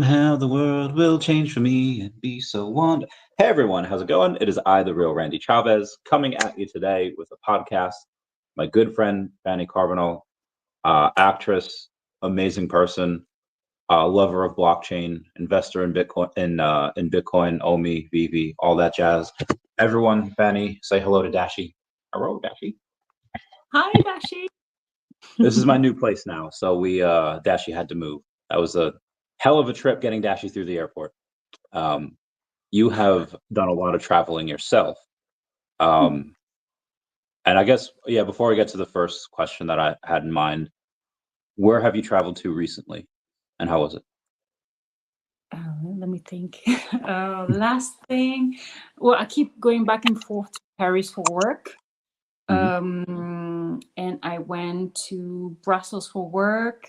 How the world will change for me and be so wonderful. Hey everyone, how's it going? It is I, the real Randy Chavez, coming at you today with a podcast. My good friend Fanny Carbonnel, actress, amazing person, lover of blockchain, investor in Bitcoin, in Bitcoin, Omi, VeVe, all that jazz. Everyone, Fanny, say hello to Dashi. Hello, Dashi. Hi, Dashi. This is my new place now, so Dashi had to move. That was a hell of a trip getting Dashi through the airport. Um, you have done a lot of traveling yourself. Um, and I guess, yeah, before we get to the first question that I had in mind, where have you traveled to recently and how was it? Let me think. Last thing, well, I keep going back and forth to Paris for work. Mhm. And I went to Brussels for work.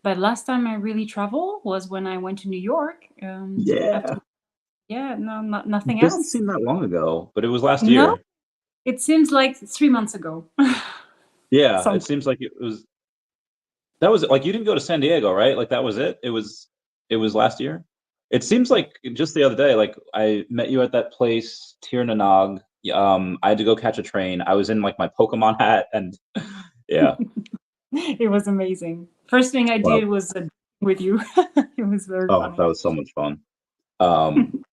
But last time I really traveled was when I went to New York. After, Yeah. yeah, no, nothing Doesn't else. seem that long ago, but it was last No, year. it seems like 3 months ago. Yeah, it Some, seems like it was that was like you didn't go to San Diego, right? Like that was it. It was last year. It seems like just the other day, like I met you at that place, Tirnanog. I had to go catch a train. I was in like my Pokemon hat and yeah. it was amazing. First thing I Well, did was with you. It was very oh, that funny. was so much fun. Um,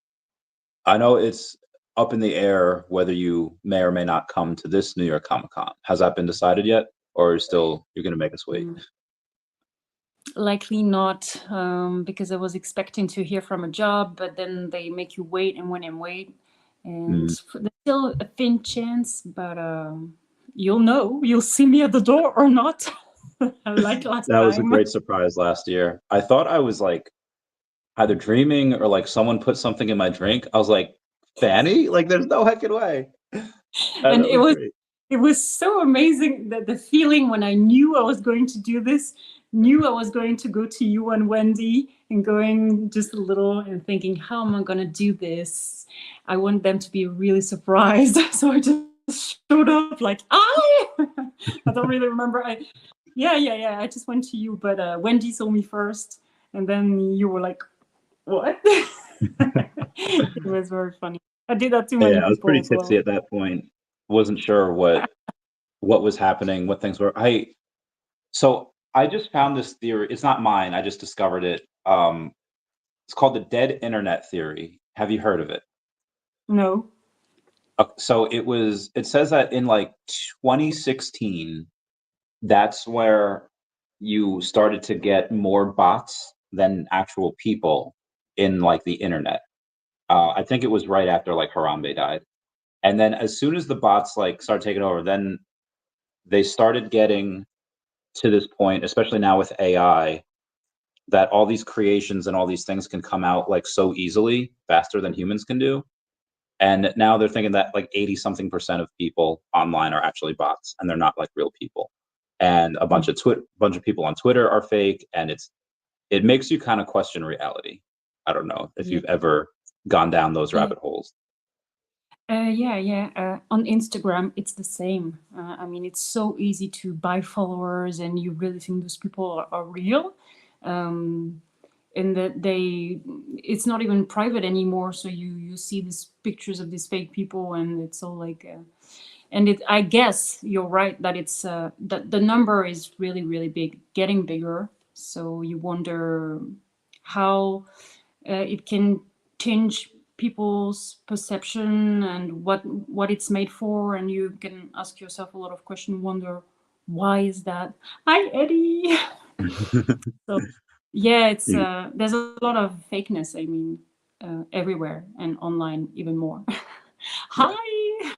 I know it's up in the air whether you may or may not come to this New York Comic Con. Has that been decided yet, or you're going to make us wait? Mm. Likely not, because I was expecting to hear from a job, but then they make you wait and wait and wait. And Mm. there's still a thin chance, but you'll know. You'll see me at the door or not, like last That was a time. great surprise last year. I thought I was like either dreaming or like someone put something in my drink. I was like, Fanny? Like, there's no heckin' way. And That was great. it was so amazing that the feeling when I knew I was going to do this, knew I was going to go to you and Wendy and going just a little and thinking, how am I going to do this? I want them to be really surprised. So I just showed up like, I don't really remember. Yeah. I just went to you, but Wendy saw me first. And then you were like, what? It was very funny. I did that to Yeah, many I was people pretty as well. tipsy at that point. Wasn't sure what was happening, what things were. So I just found this theory. It's not mine. I just discovered it. It's called the dead internet theory. Have you heard of it? No. So it says that in like 2016, that's where you started to get more bots than actual people in like the internet. I think it was right after like Harambe died. And then as soon as the bots like started taking over, then they started getting to this point, especially now with AI, that all these creations and all these things can come out like so easily, faster than humans can do. And now they're thinking that like 80 something percent of people online are actually bots and they're not like real people. And a bunch of people on Twitter are fake. And it makes you kind of question reality. I don't know if Yeah. you've ever gone down those Yeah. rabbit holes. Yeah. On Instagram, it's the same. I mean, it's so easy to buy followers, and you really think those people are real. Um, and that it's not even private anymore. So you see these pictures of these fake people, and it's all like, and it. I guess you're right that it's that the number is really really big, getting bigger. So you wonder how it can change people's perception and what it's made for, and you can ask yourself a lot of questions, wonder why is that. Hi, Eddie. So yeah, it's You- there's a lot of fakeness, I mean, everywhere and online even more. yeah, Hi.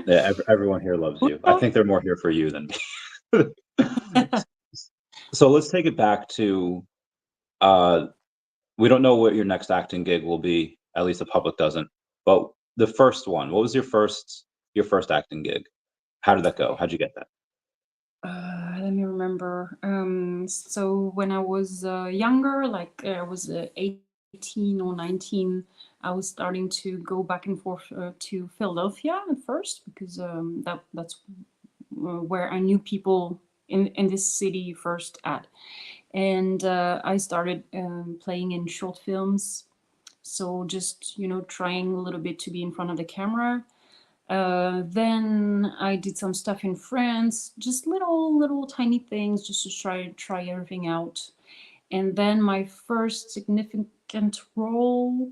yeah. Everyone here loves you. I think they're more here for you than me. So let's take it back to uh, we don't know what your next acting gig will be. At least the public doesn't. But the first one, what was your first acting gig? How did that go? How'd you get that? Let me remember. So when I was younger, like I was 18 or 19, I was starting to go back and forth to Philadelphia at first because that's where I knew people in this city first at. and I started playing in short films. So just, trying a little bit to be in front of the camera. Then I did some stuff in France, just little tiny things, just to try everything out. And then my first significant role,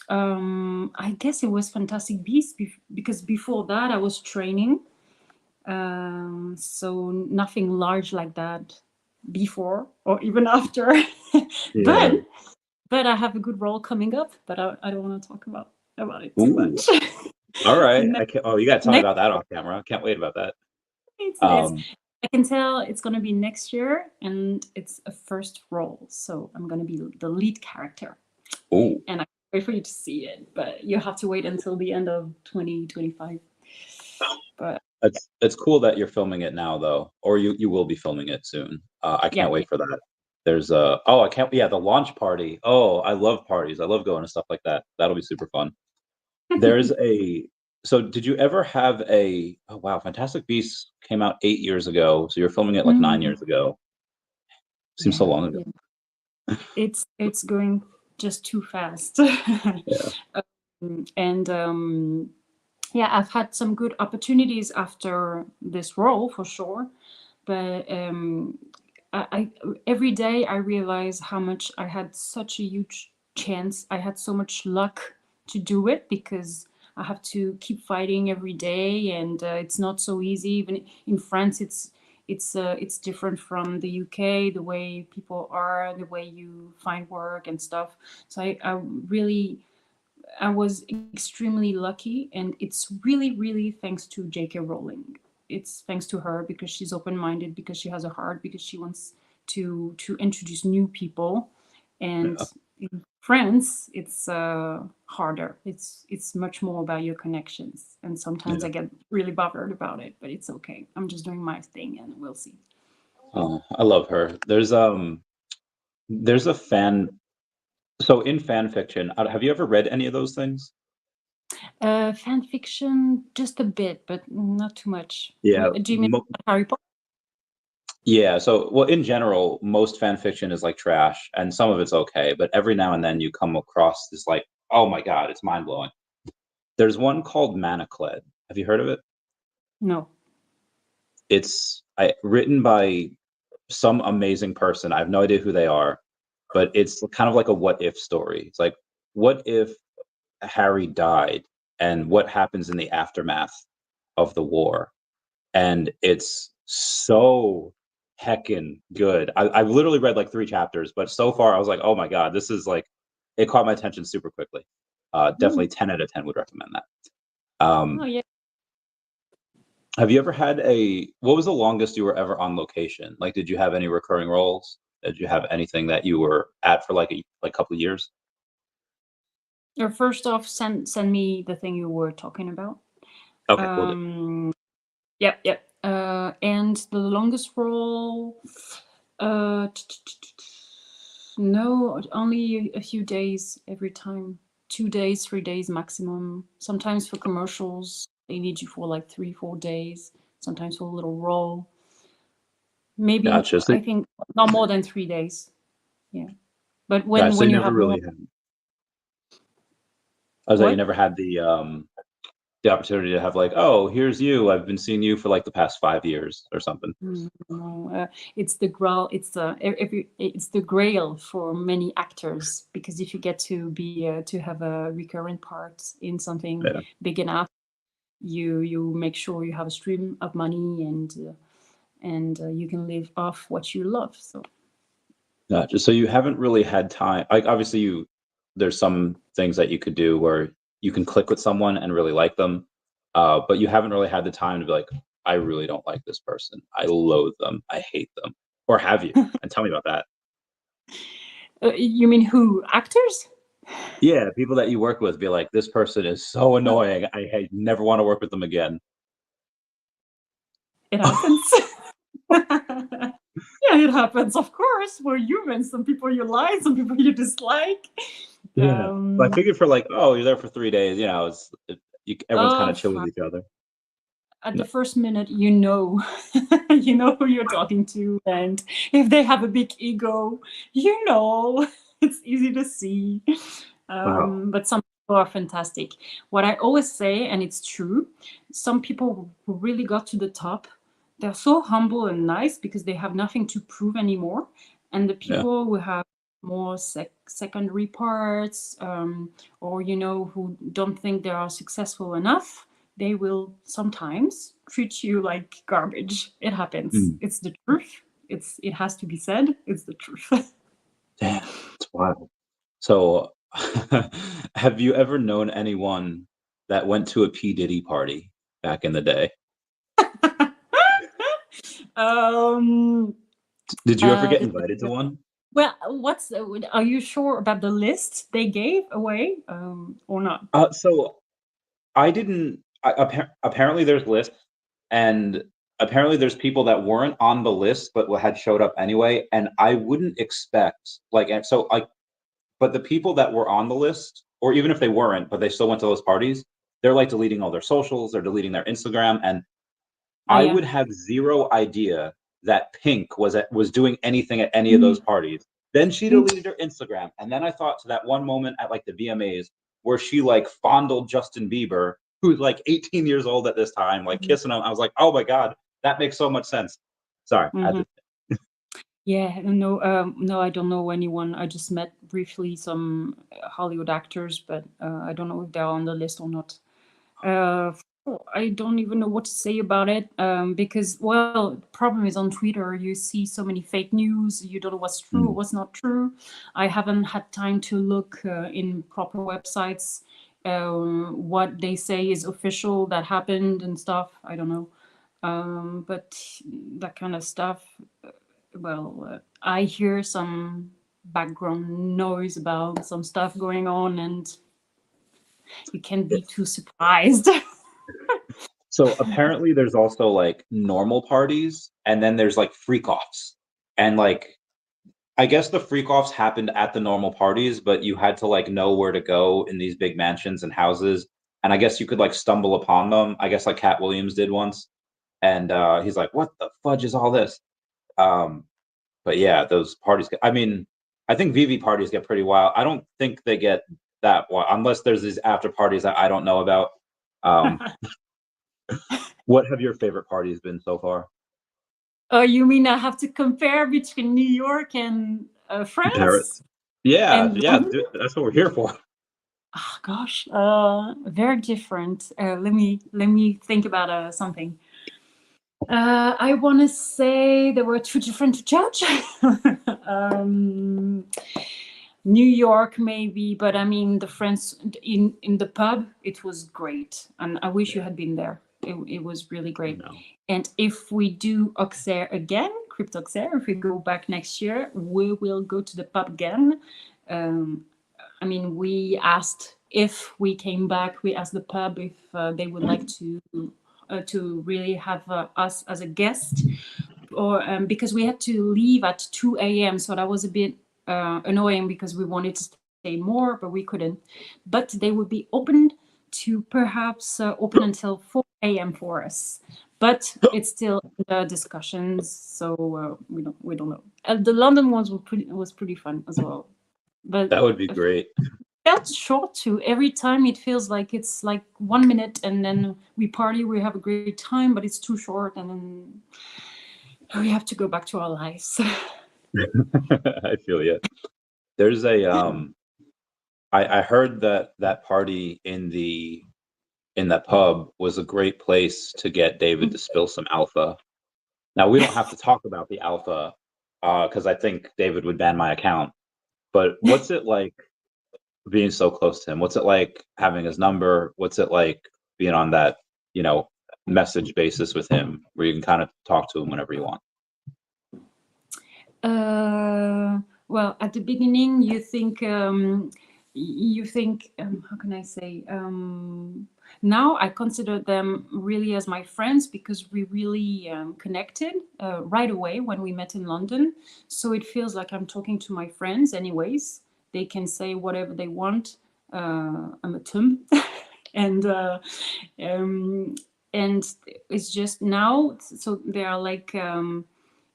I guess it was Fantastic Beasts, because before that I was training. So nothing large like that before or even after. Yeah. but but I have a good role coming up, but I don't want to talk about it too Ooh. much. All right. next, You got to tell me next about that off camera. I can't wait about that. it's I can tell it's going to be next year, and it's a first role, so I'm going to be the lead character, Ooh. and I can't wait for you to see it, but you have to wait until the end of 2025. But It's cool that you're filming it now, though, or you will be filming it soon. I yeah, can't wait for that. There's I can't. Yeah, the launch party. Oh, I love parties. I love going to stuff like that. That'll be super fun. There's a. So, did you ever have a? Oh, wow, Fantastic Beasts came out 8 years ago. So you're filming it like 9 years ago. Seems so yeah, long ago. it's going just too fast. Yeah. And yeah, I've had some good opportunities after this role for sure, but I every day I realize how much I had such a huge chance. I had so much luck to do it, because I have to keep fighting every day, and it's not so easy. Even in France, it's different from the UK. The way people are, the way you find work and stuff. So I was extremely lucky, and it's really thanks to J.K. Rowling. It's thanks to her, because she's open-minded, because she has a heart, because she wants to introduce new people. And Yeah. in France, it's harder. It's much more about your connections, and sometimes Yeah. I get really bothered about it, but it's okay. I'm just doing my thing, and we'll see. Oh, I love her. There's a fan. So in fan fiction, have you ever read any of those things? Fan fiction, just a bit, but not too much. Yeah. Do you mean Harry Potter? Yeah, so well, in general, most fan fiction is like trash, and some of it's okay, but every now and then you come across this like, oh my God, it's mind blowing. There's one called Manacled. Have you heard of it? No. It's written by some amazing person. I have no idea who they are, but it's kind of like a what if story. It's like, what if Harry died, and what happens in the aftermath of the war? And it's so heckin' good. I've literally read like 3 chapters, but so far I was like, oh my God, this is like, it caught my attention super quickly. Definitely 10 out of 10 would recommend that. Oh yeah. Have you ever had what was the longest you were ever on location? Like, did you have any recurring roles? Did you have anything that you were at for like a couple of years? Or first off, send me the thing you were talking about. Okay, we'll do. Yep, yep. And the longest role, uh, no, only a few days every time. 2 days, 3 days maximum. Sometimes for commercials, they need you for like 3, 4 days. Sometimes for a little role. Maybe, Gotcha. So, I think not more than 3 days. Yeah. But gotcha. So when you you never have more, really had. I was that you what? never had the opportunity to have like, oh, here's you. I've been seeing you for like the past 5 years or something. No, it's the grail. It's the grail for many actors, because if you get to have a recurrent part in something Yeah. big enough, you make sure you have a stream of money, and you can live off what you love. So Gotcha. So you haven't really had time. Like obviously there's some things that you could do where you can click with someone and really like them, but you haven't really had the time to be like, I really don't like this person. I loathe them. I hate them. Or have you? And tell me about that. you mean who, actors? Yeah, people that you work with be like, this person is so annoying. I never want to work with them again. It happens. Yeah, it happens. Of course, we're humans. Some people you like, some people you dislike. Yeah. But I figured for like, oh, you're there for 3 days, everyone's kind Oh, of chill with each other. at No. the first minute, you know, you know who you're talking to, and if they have a big ego, you know, it's easy to see. Wow. But some people are fantastic. What I always say, and it's true, some people who really got to the top, they're so humble and nice because they have nothing to prove anymore. And the Yeah. people who have more secondary parts, or you know, who don't think they are successful enough, they will sometimes treat you like garbage. It happens. Mm. It's the truth. It has to be said. It's the truth. Damn, it's wild. So, have you ever known anyone that went to a P. Diddy party back in the day? um, Did you ever get the, invited to one? well, are you sure about the list they gave away, or not? So I didn't. Apparently, there's lists, and apparently, there's people that weren't on the list but had showed up anyway. And I wouldn't expect like, and so like, but the people that were on the list, or even if they weren't, but they still went to those parties, they're like deleting all their socials, they're deleting their Instagram, and Oh I yeah. would have zero idea that Pink was doing anything at any of those Mm, parties. Then she mm, deleted her Instagram, and then I thought to that one moment at like the VMAs where she like fondled Justin Bieber, who's like 18 years old at this time, like mhm, kissing him. I was like, oh my god, that makes so much sense. Sorry, I had mhm. to. Yeah, no, no, I don't know anyone. I just met briefly some Hollywood actors, but I don't know if they're on the list or not. Uh, I don't even know what to say about it, because, well, the problem is on Twitter, you see so many fake news, you don't know what's true or Mm. what's not true. I haven't had time to look in proper websites what they say is official that happened and stuff. I don't know. But that kind of stuff, well, I hear some background noise about some stuff going on, and you can't be too surprised. So apparently, there's also like normal parties, and then there's like freak offs, and like I guess the freak offs happened at the normal parties, but you had to like know where to go in these big mansions and houses. And I guess you could like stumble upon them. I guess like Cat Williams did once. And he's like, what the fudge is all this? Um, but yeah, those parties, I mean, I think VeVe parties get pretty wild. I don't think they get that wild unless there's these after parties that I don't know about. Um, what have your favorite parties been so far? Oh, you mean I have to compare between New York and Barrett. France Yeah, and yeah, London? dude, that's what we're here for. Oh, gosh, very different. Let me think about something. I want to say they were too different to judge. um, New York, maybe, but I mean, the friends in the pub, it was great, and I wish you Yeah, had been there. It was really I great. know. And if we do Auxerre again, Crypto Auxerre, if we go back next year, we will go to the pub again. Um, I mean, we asked if we came back. We asked the pub if they would like to really have us as a guest, or because we had to leave at 2 a.m. So that was a bit annoying because we wanted to stay more, but we couldn't. But they would be open to perhaps open until 4 a.m. for us. But it's still in the discussions, so we don't know. The London ones was pretty fun as well, but That would be great. felt short too. Every time it feels like it's like 1 minute, and then we party, we have a great time, but it's too short, and then we have to go back to our lives. I feel you. There's a I heard that that party in that pub was a great place to get David to spill some alpha. Now we don't have to talk about the alpha because I think David would ban my account. But what's it like being so close to him? What's it like having his number? What's it like being on that, you know, message basis with him where you can kind of talk to him whenever you want? Uh, well, at the beginning, you think, how can I say? Now I consider them really as my friends because we really connected right away when we met in London. So it feels like I'm talking to my friends, anyways. They can say whatever they want. I'm a tum, and um, and it's just now. So they are like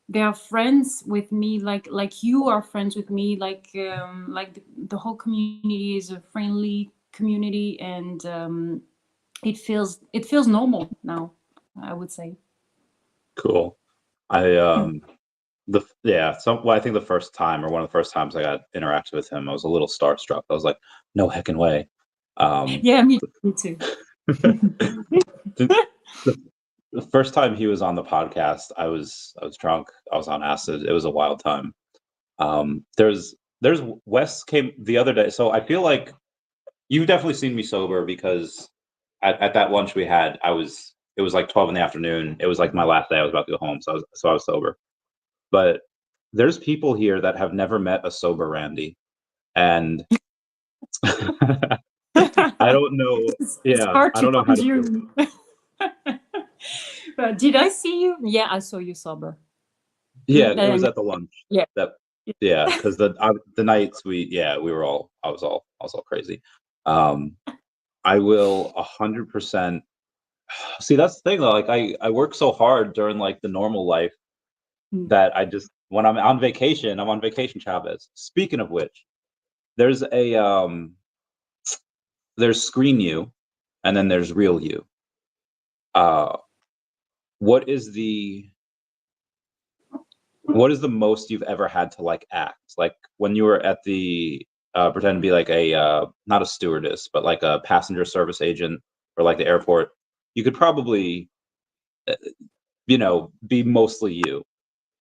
they are friends with me, like you are friends with me, like the whole community is a friendly community, and it feels normal now, I would say. Cool. I well, I think the first time, or one of the first times I got interacted with him, I was a little starstruck. I was like, no heckin' way. Yeah, me too. the, the first time he was on the podcast, I was drunk. I was on acid. It was a wild time. There's Wes came the other day, so I feel like you've definitely seen me sober, because at that lunch we had, it was like 12 in the afternoon. It was like my last day. I was about to go home, so I was sober. But there's people here that have never met a sober Randy, and I don't know. It's Yeah, hard I to don't know how find to feel. you. Did I see you? Yeah, I saw you sober. Yeah, it was at the lunch. Yeah. That yeah, because the nights we were all I was all crazy. I will 100%. See, that's the thing though. Like I work so hard during like the normal life that I just, when I'm on vacation, I'm on vacation, Chavez. Speaking of which, there's there's screen you, and then there's real you. Uh, what is the most you've ever had to like act? Like when you were at the pretend to be like a not a stewardess, but like a passenger service agent, or like the airport, you could probably uh, be mostly you.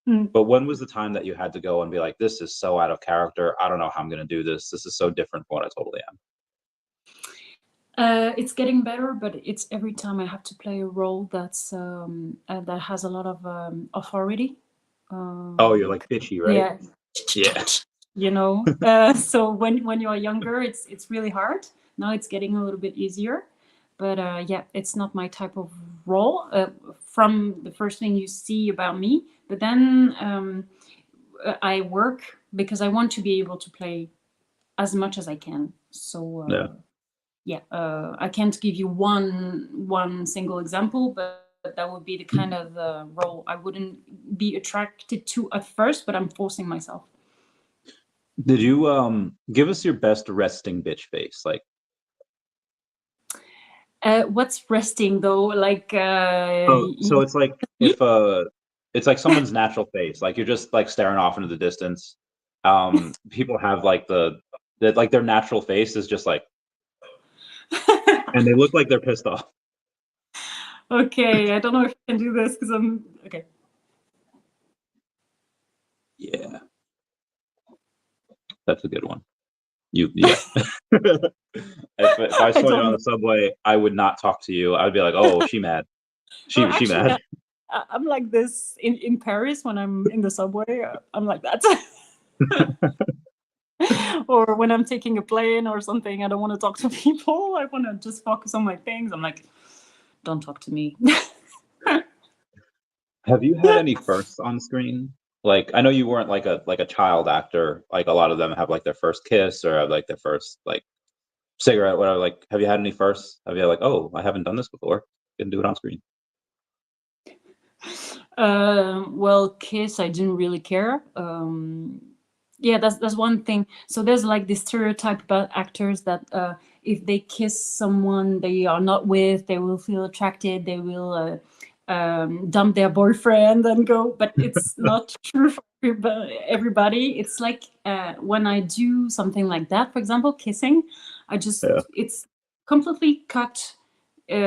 Mm. But when was the time that you had to go and be like, this is so out of character, I don't know how I'm going to do this, this is so different from what I totally am? It's getting better, but it's every time I have to play a role that has a lot of authority. Oh, you're like bitchy, right? Yeah, Yeah. so when you're younger, it's really hard. Now it's getting a little bit easier, but yeah, it's not my type of role from the first thing you see about me. But then I work because I want to be able to play as much as I can. So Yeah. yeah, I can't give you one single example, but that would be the kind of role I wouldn't be attracted to at first, but I'm forcing myself. Did you give us your best resting bitch face? Like, What's resting though? Like oh, so it's like you- if it's like someone's natural face, like you're just like staring off into the distance. People have like like their natural face is just like, and they look like they're pissed off. Okay, I don't know if I can do this because I'm okay. Yeah, that's a good one. Yeah. If I I saw you don't on know. the subway, I would not talk to you. I'd be like, oh, she mad. Well, She actually, mad. I'm like this in Paris when I'm in the subway. I'm like that. Or when I'm taking a plane or something, I don't want to talk to people. I want to just focus on my things. I'm like, don't talk to me. Have you had any firsts on screen? Like, I know you weren't like a child actor. Like a lot of them have like their first kiss, or have like their first like cigarette, whatever. Like, have you had any firsts? Have you had like, oh, I haven't done this before. Didn't do it on screen. Well, kiss, I didn't really care. Yeah, that's one thing. So there's like this stereotype about actors that if they kiss someone they are not with, they will feel attracted. They will dump their boyfriend and go. But it's not true for everybody. It's like when I do something like that, for example, kissing, Yeah. it's completely cut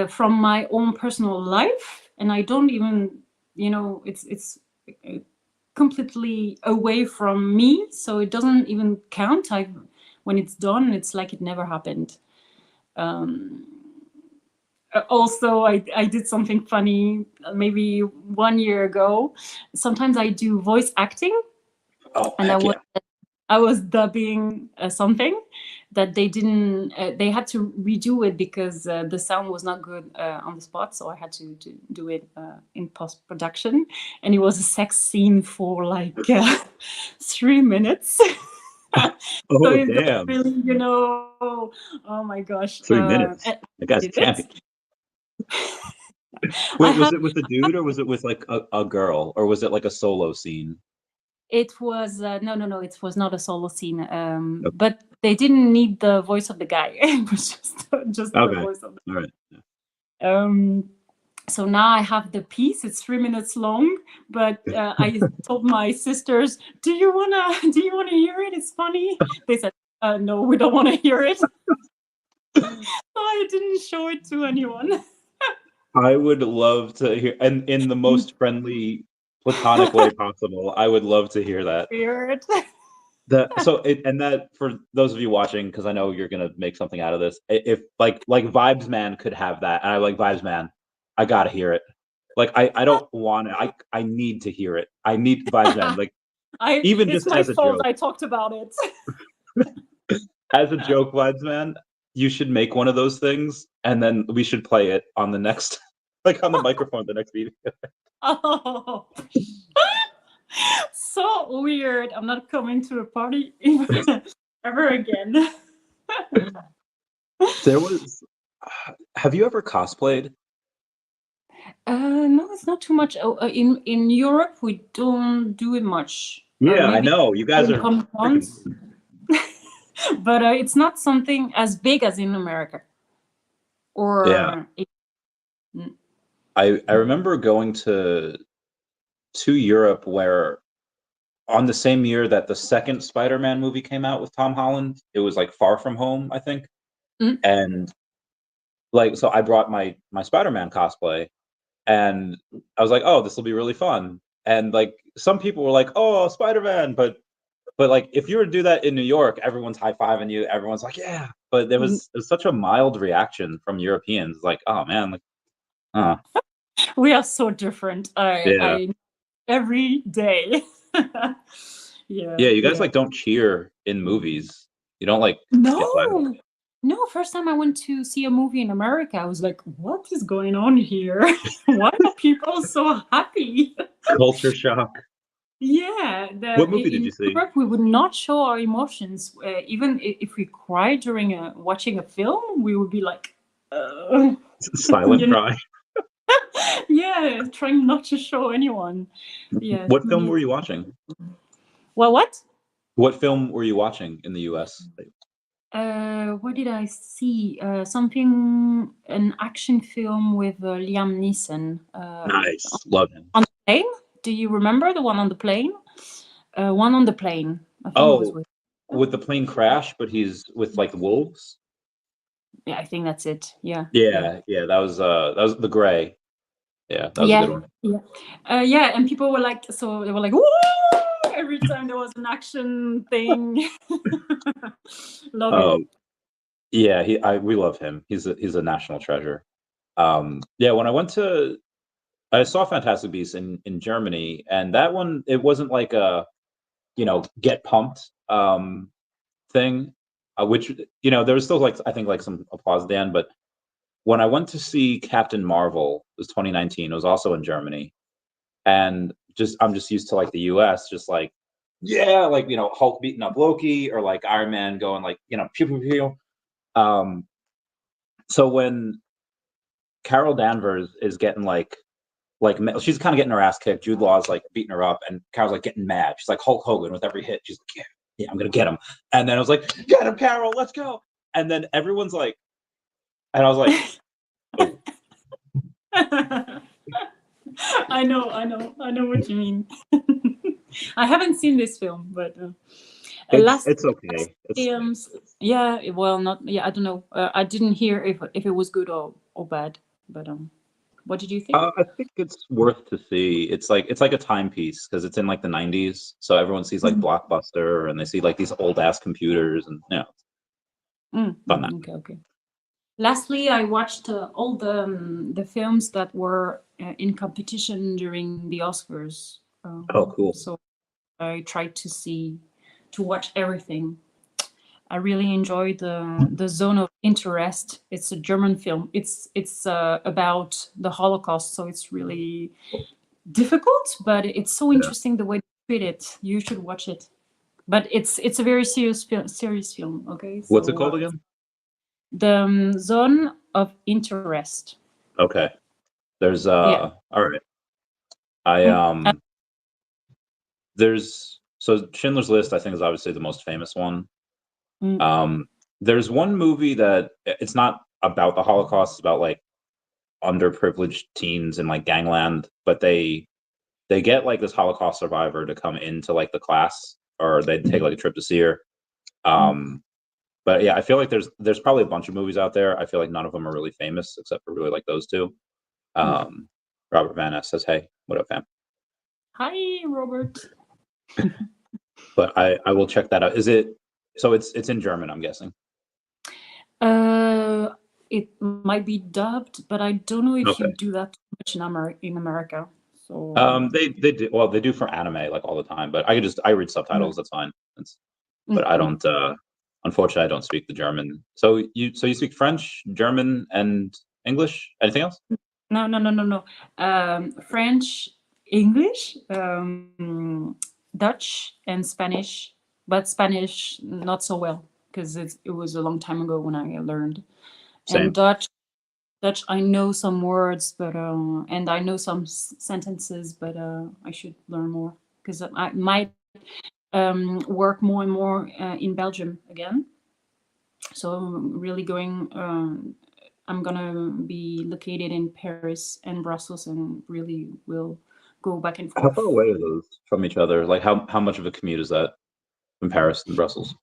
from my own personal life, and I don't even, it's uh, completely away from me, so it doesn't even count. When it's done, it's like it never happened. um, Also, I did something funny maybe 1 year ago. Sometimes I do voice acting, Oh, and heck yeah. I was dubbing something that they didn't. They had to redo it because the sound was not good on the spot. So I had to do it in post production, and it was a sex scene for like 3 minutes. So Oh, it got damn. really, oh my gosh, 3 minutes. and That guy's I did it. champion. I Wait, was have. it with a dude or was it with like a girl or was it like a solo scene? It was no, no, no. It was not a solo scene. Okay. But they didn't need the voice of the guy. It was just the Okay. voice of All right. the. So now I have the piece. It's 3 minutes long, but I told my sisters, do you wanna hear it? It's funny." They said, "No, we don't want to hear it." So I didn't show it to anyone. I would love to hear, and in the most friendly, platonic way possible. I would love to hear that. Weird. And that for those of you watching, because I know you're gonna make something out of this. If like Vibes Man could have that, and I like Vibes Man, I gotta hear it. Like I don't want it. I need to hear it. I need Vibes Man. Like even It's just my as a fault. joke, I talked about it. Vibes Man, you should make one of those things, and then we should play it on the next, like on the microphone, the next video. Oh, so weird. I'm not coming to a party ever again. There was. Have you ever cosplayed? No, it's not too much. In Europe, we don't do it much. Yeah, I Maybe know. You guys in are Comic freaking. Cons, but it's not something as big as in America. Yeah, Or I remember going to Europe where on the same year that the second Spider-Man movie came out with Tom Holland, it was like Far From Home, I think. Mm. And like so I brought my Spider-Man cosplay and I was like, "Oh, this will be really fun." And like some people were like, "Oh, Spider-Man," but like if you were to do that in New York, everyone's high-fiving you, everyone's like, "Yeah." But it was such a mild reaction from Europeans like, "Oh man, like uh we are so different. yeah. I every day. Yeah, Yeah, you guys yeah. like don't cheer in movies. You don't like get loud. No, no. First time I went to see a movie in America, I was like, "What is going on here? Why are people so happy?" Culture shock. Yeah, What movie did in you see? Europe, we would not show our emotions. Even if we cry during watching a film, we would be like, Silent you know, cry. yeah, trying not to show anyone. Yeah, What film yeah. were you watching? Well, what? What film were you watching in the US? What did I see? An action film with Liam Neeson. Nice. Love him. On the plane? Do you remember the one on the plane? One on the plane. I think it was Oh, with. with the plane crash, but he's with like wolves. Yeah, I think that's it. Yeah, yeah. Yeah, yeah, that was The Gray. Yeah, that was a good Yeah, one. yeah, yeah. And people were like, so they were like, "Woo!" Every time there was an action thing. Love it. Um, yeah, we love him. He's a national treasure. Yeah, when I saw Fantastic Beasts in Germany, and that one it wasn't like a get pumped thing, which there was still like I think like some applause at the end, but when I went to see Captain Marvel, it was 2019. It was also in Germany, and I'm just used to like the U.S. just like yeah, like Hulk beating up Loki or like Iron Man going like pew pew pew. Um, so when Carol Danvers is getting she's kind of getting her ass kicked. Jude Law's like beating her up, and Carol's like getting mad. She's like Hulk Hogan with every hit. She's like, yeah, I'm gonna get him. And then I was like, get him, Carol, let's go. And then everyone's like, and I was like, oh. I know what you mean. I haven't seen this film, but It's last okay. films, yeah. Well, not yeah. I don't know. I didn't hear if it was good or bad. But what did you think? I think it's worth to see. It's like a timepiece because it's in like the 90s, so everyone sees like Blockbuster and they see like these old ass computers and fun that. Okay, okay. Lastly, I watched all the films that were in competition during the Oscars. Oh, cool. So I tried to watch everything. I really enjoyed the Zone of Interest. It's a German film. It's about the Holocaust, so it's really difficult, but it's so Yeah. interesting the way they treat it. You should watch it. But it's a very serious film. Okay, What's it so called again? the Zone of Interest. Okay. There's Yeah. all right. I Mm, there's so Schindler's List, I think, is obviously the most famous one. mm, Um, there's one movie that it's not about the Holocaust, it's about like underprivileged teens in like gangland, but they get like this Holocaust survivor to come into like the class, or they take like a trip to see her. mm, But yeah, I feel like there's probably a bunch of movies out there. I feel like none of them are really famous except for really like those two. mm. Um, Robert Van Ness says, "Hey, what up, fam?" Hi, Robert. But I will check that out. Is it so? It's in German, I'm guessing. Uh, it might be dubbed, but I don't know if you Okay. do that too much in America. So They do well. They do for anime like all the time, but I read mm, subtitles. That's fine. But mm, I mm. don't. Unfortunately, I don't speak the German. So you speak French, German, and English. Anything else? No, no, no, no, no. French, English, Dutch, and Spanish. But Spanish not so well because it was a long time ago when I learned. And Same. Dutch, I know some words, but and I know some sentences, but I should learn more because I might work more and more in Belgium again. So I'm really going. I'm gonna be located in Paris and Brussels, and really will go back and How far forth. away are those from each other? Like how much of a commute is that from Paris and Brussels?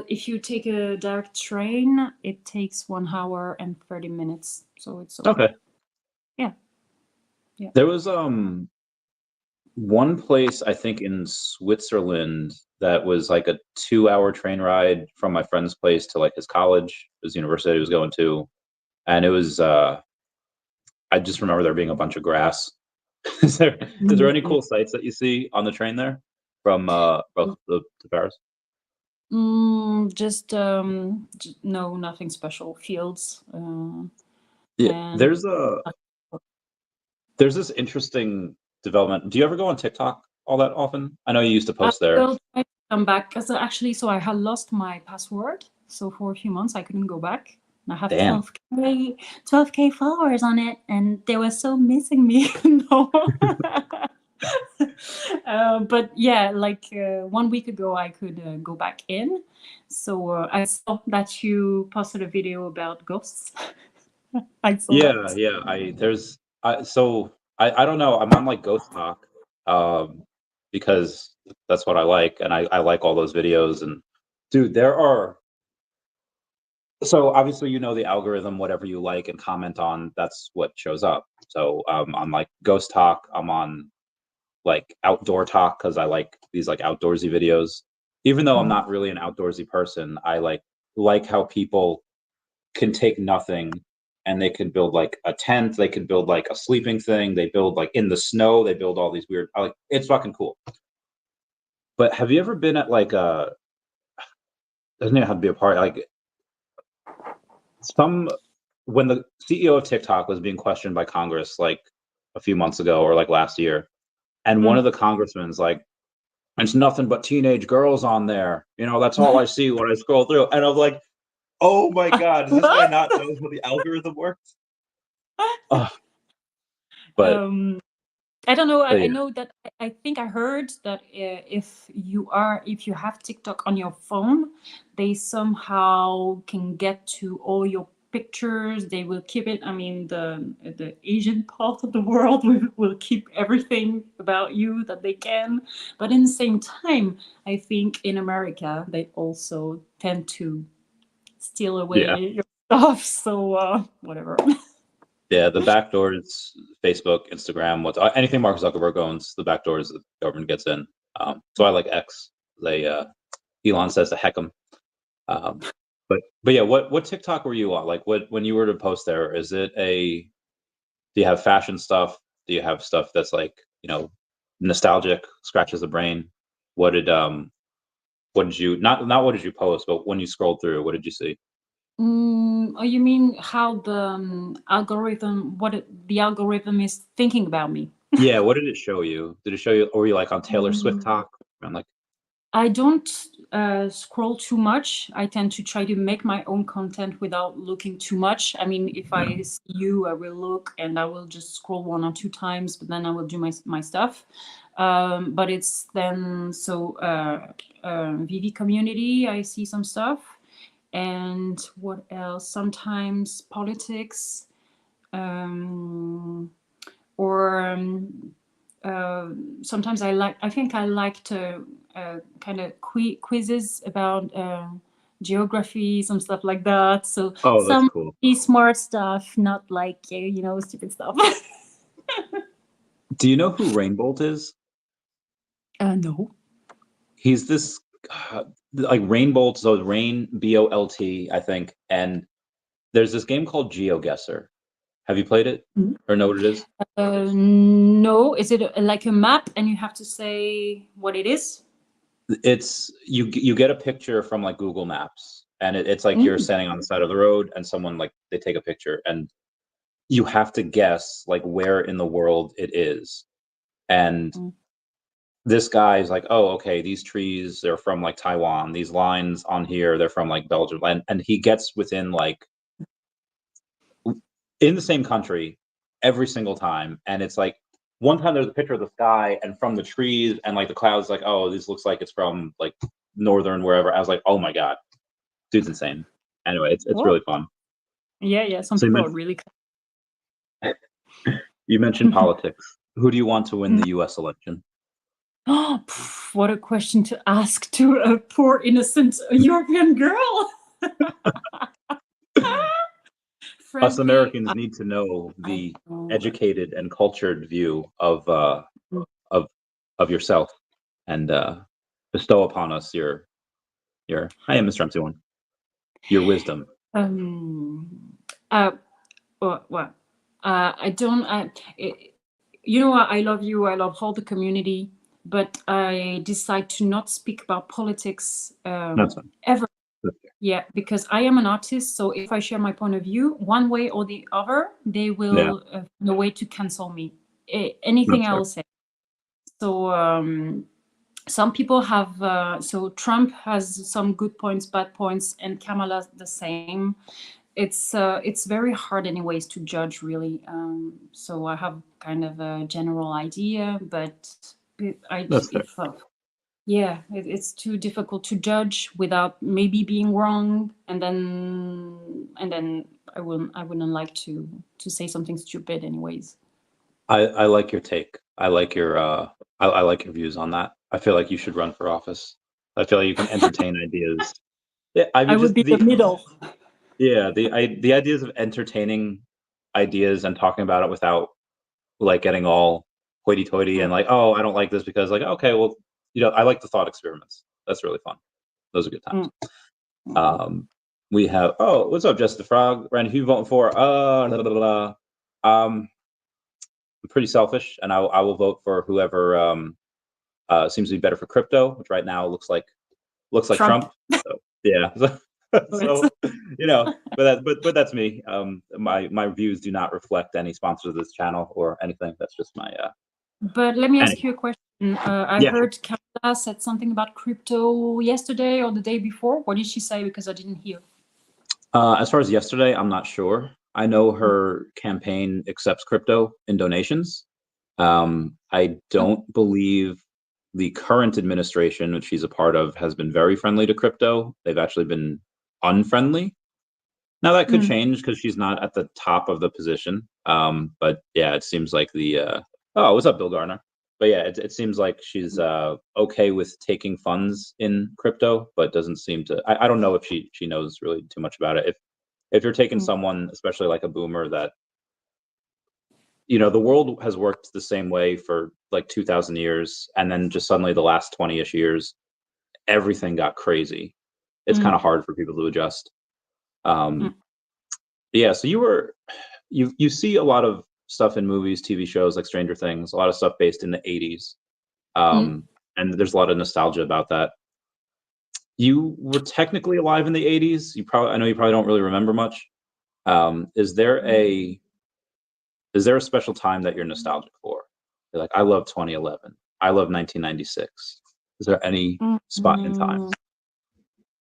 If you take a direct train, it takes 1 hour and 30 minutes, so it's okay. Okay. Yeah, yeah. There was one place I think in Switzerland that was like a 2 hour train ride from my friend's place to like his college, his university he was going to, and it was I just remember there being a bunch of grass. Is there any Mm, cool sights that you see on the train there from to Paris? just no, nothing special. Fields Yeah, and there's this interesting development. Do you ever go on TikTok all that often? I know you used to I post there. will try to come back because actually, so I had lost my password. So for a few months, I couldn't go back. And I have Damn. 12K followers on it, and they were so missing me. No. But yeah, like 1 week ago, I could go back in. So I saw that you posted a video about ghosts. I saw Yeah, that. yeah. I don't know. I'm on like Ghost Talk, because that's what I like, and I like all those videos. And dude, there are so obviously the algorithm, whatever you like and comment on, that's what shows up. So on like Ghost Talk, I'm on like Outdoor Talk because I like these like outdoorsy videos. Even though I'm Mm. not really an outdoorsy person, I like how people can take nothing and they can build like a tent, they can build like a sleeping thing, they build like in the snow, they build all these weird like it's fucking cool. But have you ever been at like a doesn't even have to be a party like some when the CEO of TikTok was being questioned by Congress like a few months ago or like last year, and one of Mm. the congressmen's like, it's nothing but teenage girls on there. That's all I see when I scroll through. And I'm like, oh my God, does this guy What? not know how the algorithm works? Ugh, but um, I don't know. I yeah. know that I think I heard that if you have TikTok on your phone, they somehow can get to all your pictures. They will keep it. I mean, the Asian part of the world will keep everything about you that they can. But in the same time, I think in America they also tend to steal Yeah. away your stuff. So whatever. Yeah. The back doors, Facebook, Instagram, anything Mark Zuckerberg owns, the back doors the government gets in. So I like X. They Elon says to heck 'em. Um, but yeah, what TikTok were you on? Like what when you were to post there, is it do you have fashion stuff? Do you have stuff that's like, nostalgic, scratches the brain? What did you not what did you post, but when you scrolled through, what did you see? Oh, you mean how the the algorithm is thinking about me? Yeah, what did it show you? Did it show you, or were you like on Taylor Swift Mm, talk? I'm like, I don't scroll too much. I tend to try to make my own content without looking too much. I mean, if I see you, I will look and I will just scroll 1 or 2 times, but then I will do my stuff. But it's then VeVe community, I see some stuff. And what else? Sometimes politics, or sometimes I think I liked kind of quizzes about geography, some stuff like that. So Oh, that's some cool. smart stuff, not like stupid stuff. Do you know who Rainbolt is? No. He's this like Rainbolt, so Rain Bolt, I think. And there's this game called GeoGuessr. Have you played it or know what it is? No. Is it like a map and you have to say what it is? It's you get a picture from like Google Maps, and it's like you're standing on the side of the road, and someone like they take a picture, and you have to guess like where in the world it is. And this guy is like, oh, okay, these trees, they're from like Taiwan. These lines on here, they're from like Belgium. And he gets within like in the same country every single time. And it's like one time there's a picture of the sky and from the trees and like the clouds, like, oh, this looks like it's from like northern wherever. I was like, oh my God, dude's insane. Anyway, it's really fun. Yeah. Some So people are really. you mentioned politics. Who do you want to win the US election? Oh, what a question to ask to a poor innocent European girl. Us Frankly, Americans need to know the educated and cultured view of yourself, and bestow upon us your I am Mr. MC1, your wisdom. Well, I don't. You know what? I love you. I love all the community, but I decide to not speak about politics That's fine. ever. That's fair. Yeah, because I am an artist, so if I share my point of view, one way or the other, they will find a way to cancel me. Anything That's I fair. will say. So some people have. So Trump has some good points, bad points, and Kamala the same. It's very hard, anyways, to judge really. So I have kind of a general idea, but That's fair. it's too difficult to judge without maybe being wrong, and then I wouldn't like to say something stupid, anyways. I like your take. I like your I like your views on that. I feel like you should run for office. I feel like you can entertain ideas. Yeah, I mean, I would be the middle. Yeah, the ideas of entertaining ideas and talking about it without like getting all hoity-toity and like, oh, I don't like this because like, okay, well, I like the thought experiments. That's really fun. Those are good times. We have, oh, what's up, Jess the Frog? Randy, who you voting for? Blah, blah, blah. I'm pretty selfish, and I will vote for whoever seems to be better for crypto, which right now looks like Trump. So yeah. So but that's me. My views do not reflect any sponsors of this channel or anything. That's just my But let me ask you a question. I heard Kamala said something about crypto yesterday or the day before. What did she say? Because I didn't hear. As far as yesterday, I'm not sure. I know her campaign accepts crypto in donations. I don't believe the current administration, which she's a part of, has been very friendly to crypto. They've actually been unfriendly. Now that could change because she's not at the top of the position. But yeah, it seems like oh, what's up, Bill Garner? But yeah, it seems like she's okay with taking funds in crypto, but doesn't seem to. I don't know if she knows really too much about it. If you're taking someone, especially like a boomer, that the world has worked the same way for like 2,000 years, and then just suddenly the last 20-ish years, everything got crazy. It's kind of hard for people to adjust. Yeah, so you see a lot of stuff in movies, TV shows like Stranger Things, a lot of stuff based in the 80s. And there's a lot of nostalgia about that. You were technically alive in the 80s. I know you probably don't really remember much. Is there a special time that you're nostalgic for? You're like, I love 2011. I love 1996. Is there any spot in time? Mm,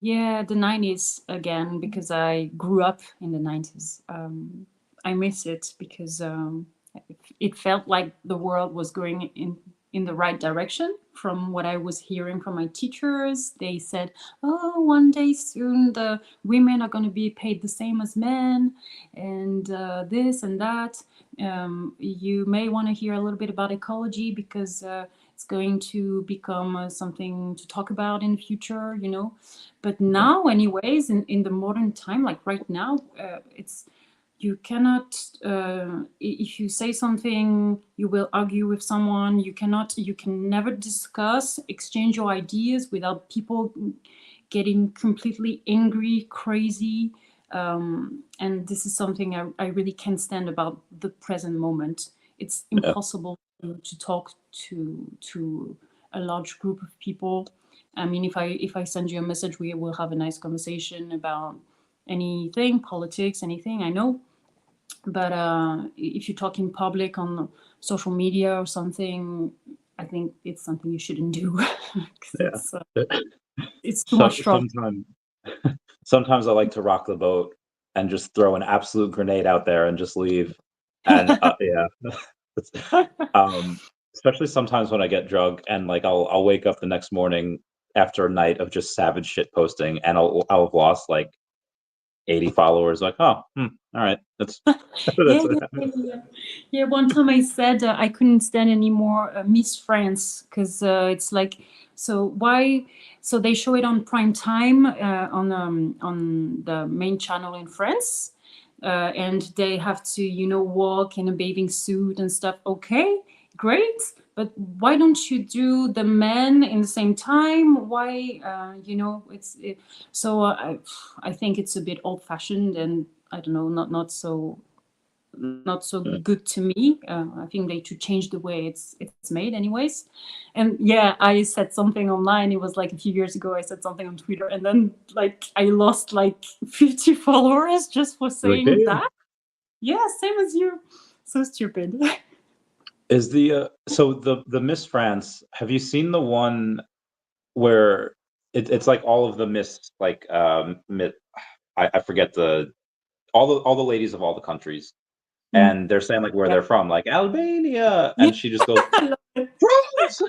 yeah, the 90s again, because I grew up in the 90s. I miss it because it felt like the world was going in the right direction from what I was hearing from my teachers. They said, oh, one day soon the women are going to be paid the same as men, and this and that. You may want to hear a little bit about ecology because it's going to become something to talk about in the future, you know. But now, anyways, in the modern time, like right now, it's you cannot if you say something, you will argue with someone. You can never discuss, exchange your ideas without people getting completely angry, crazy. And this is something I really can't stand about the present moment. It's Yeah. impossible to talk to a large group of people. I mean, if I send you a message, we will have a nice conversation about anything, politics, anything, I know. But if you talk in public on social media or something, I think it's something you shouldn't do. 'Cause Yeah. it's too So much trouble. sometimes I like to rock the boat and just throw an absolute grenade out there and just leave. And yeah, um, especially sometimes when I get drunk and like I'll wake up the next morning after a night of just savage shit posting, and I'll have lost like 80 followers. Like, oh, all right, that's that's Yeah, what yeah, happened. yeah, yeah. Yeah, one time I said I couldn't stand anymore Miss France because it's like, so why? So they show it on prime time on the main channel in France, and they have to, you know, walk in a bathing suit and stuff. Okay, great, but why don't you do the men in the same time? Why, you know, so I think it's a bit old fashioned, and I don't know, not so Yeah. good to me. I think they should change the way it's made, anyways. And yeah, I said something online. It was like a few years ago. I said something on Twitter, and then like I lost like 50 followers just for Like, saying damn. that. Yeah, same as you. So stupid. Is the so the Miss France? Have you seen the one where it's like all of the Miss like I forget all the ladies of all the countries, Mm. and they're saying like where Yeah. they're from, like Albania, Yeah, and she just goes, I love it. France!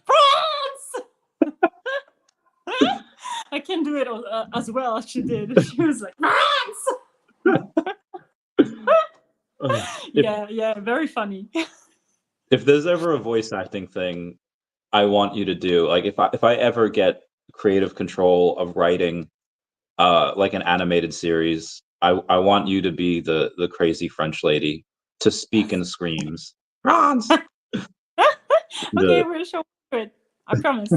France! I can do it as well as she did. She was like, France! If Yeah, yeah, very funny. if there's ever a voice acting thing I want you to do, like if I ever get creative control of writing like an animated series, I want you to be the crazy French lady to speak in screams. France! Okay, The we're sure it. I promise.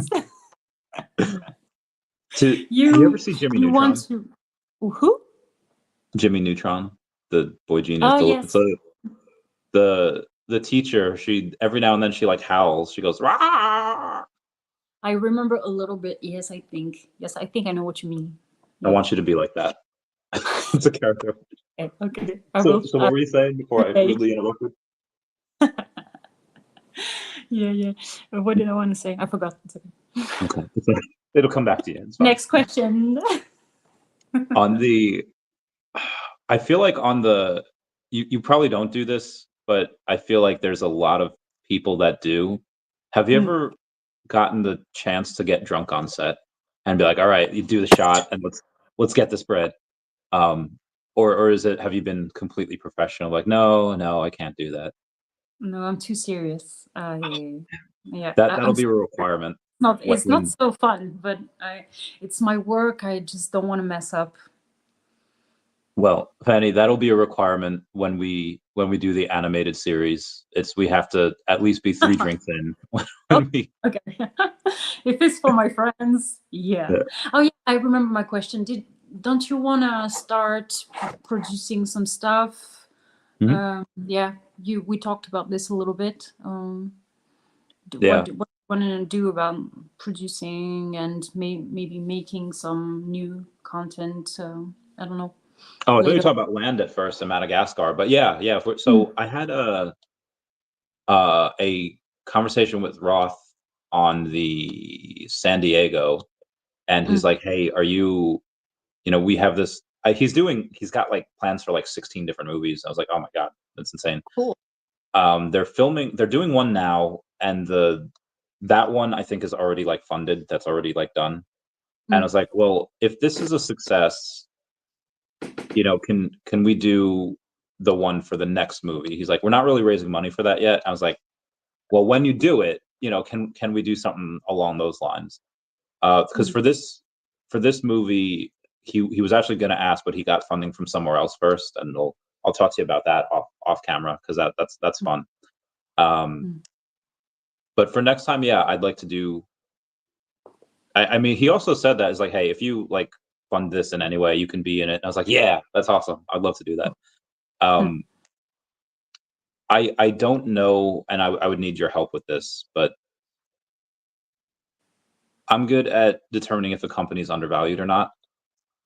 do you ever You see Jimmy you want Neutron? to who? Jimmy Neutron, the boy genius. Oh It's yes. a the teacher. She every now and then she like howls. She goes, Rah! I remember a little bit. Yes, I think. Yes, I think I know what you mean. I Yeah. want you to be like that. It's a character. Okay. Okay. I will. So what were you saying before I Okay. rudely interrupted? Yeah, yeah. What did I want to say? I forgot. It's okay. Okay. It'll come back to you. It's fine. Next question. On the I feel like on the you probably don't do this, but I feel like there's a lot of people that do. Have you Mm. ever gotten the chance to get drunk on set and be like, all right, you do the shot and let's get this bread? Or is it have you been completely professional? Like, no, I can't do that. No, I'm too serious. Yeah, That'll I'm be a requirement not. It's not when so fun, but it's my work. I just don't want to mess up. well, Fanny, that'll be a requirement when we do the animated series. It's we have to at least be 3 drinks in Oh, when we okay. If it's for my friends, yeah. yeah. Oh, yeah. I remember my question. Don't you want to start producing some stuff? Mhm. Yeah. We talked about this a little bit. Yeah. What you want to do about producing and maybe making some new content? I don't know. Oh, I thought you were Later. talking about land at first in Madagascar, but yeah. Mm. So I had a conversation with Roth on the San Diego, and he's like, "Hey, are you? We have this." He's got like plans for like 16 different movies. I was like, "Oh my god, that's insane." Cool. They're doing one now, and that one I think is already like funded. That's already like done. And I was like, well, if this is a success, can we do the one for the next movie? He's like, we're not really raising money for that yet. I was like, well, when you do it, can we do something along those lines? Because for this movie, he was actually going to ask, but he got funding from somewhere else first, and I'll talk to you about that off camera because that's fun. But for next time, yeah, I'd like to do. I mean, he also said that is like, hey, if you like fund this in any way, you can be in it. And I was like, yeah, that's awesome. I'd love to do that. I don't know, and I would need your help with this, but I'm good at determining if a company's undervalued or not.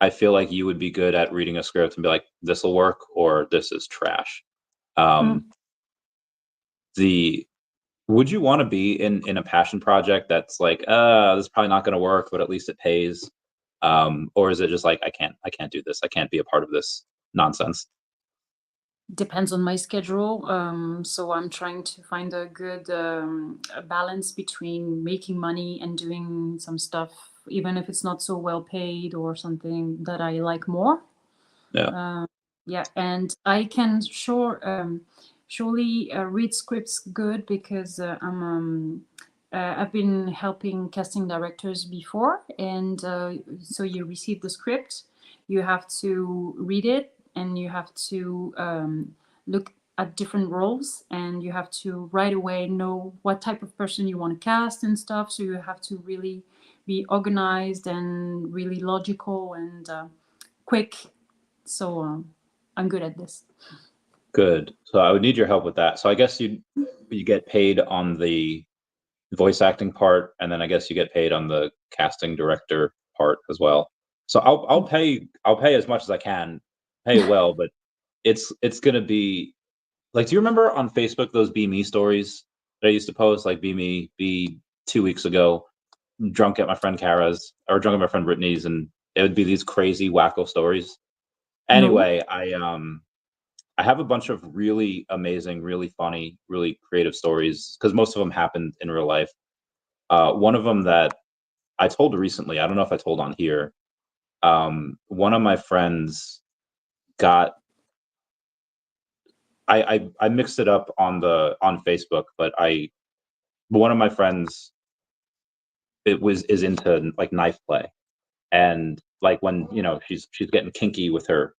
I feel like you would be good at reading a script and be like, this will work or this is trash. Would you want to be in a passion project that's like, this is probably not going to work, but at least it pays? Or is it just like, I can't do this. I can't be a part of this nonsense. Depends on my schedule. So I'm trying to find a good balance between making money and doing some stuff, even if it's not so well paid or something that I like more. Yeah. Yeah, and I can surely read scripts good because I've been helping casting directors before, and so you receive the script, you have to read it, and you have to look at different roles, and you have to right away know what type of person you want to cast and stuff. So you have to really be organized and really logical and quick. So I'm good at this. Good. So I would need your help with that. So I guess you get paid on the voice acting part, and then I guess you get paid on the casting director part as well. So I'll pay as much as I can, pay well, but it's gonna be like, do you remember on Facebook those Be Me stories that I used to post? Like, be 2 weeks ago, drunk at my friend Kara's or drunk at my friend Brittany's, and it would be these crazy wacko stories. No. Anyway, I have a bunch of really amazing, really funny, really creative stories because most of them happened in real life. One of them that I told recently, I don't know if I told on here. One of my friends got I mixed it up on Facebook, but one of my friends is into like knife play, and like when she's getting kinky with her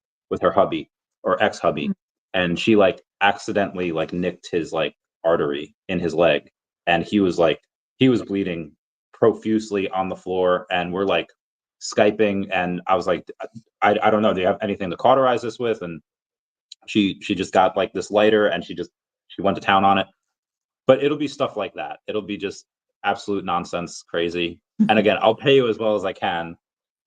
hubby or ex hubby, and she like accidentally like nicked his like artery in his leg, and he was bleeding profusely on the floor, and we're like Skyping, and I was like, I don't know, do you have anything to cauterize this with? And she just got like this lighter, and she went to town on it. But it'll be stuff like that. It'll be just absolute nonsense, crazy. And again, I'll pay you as well as I can.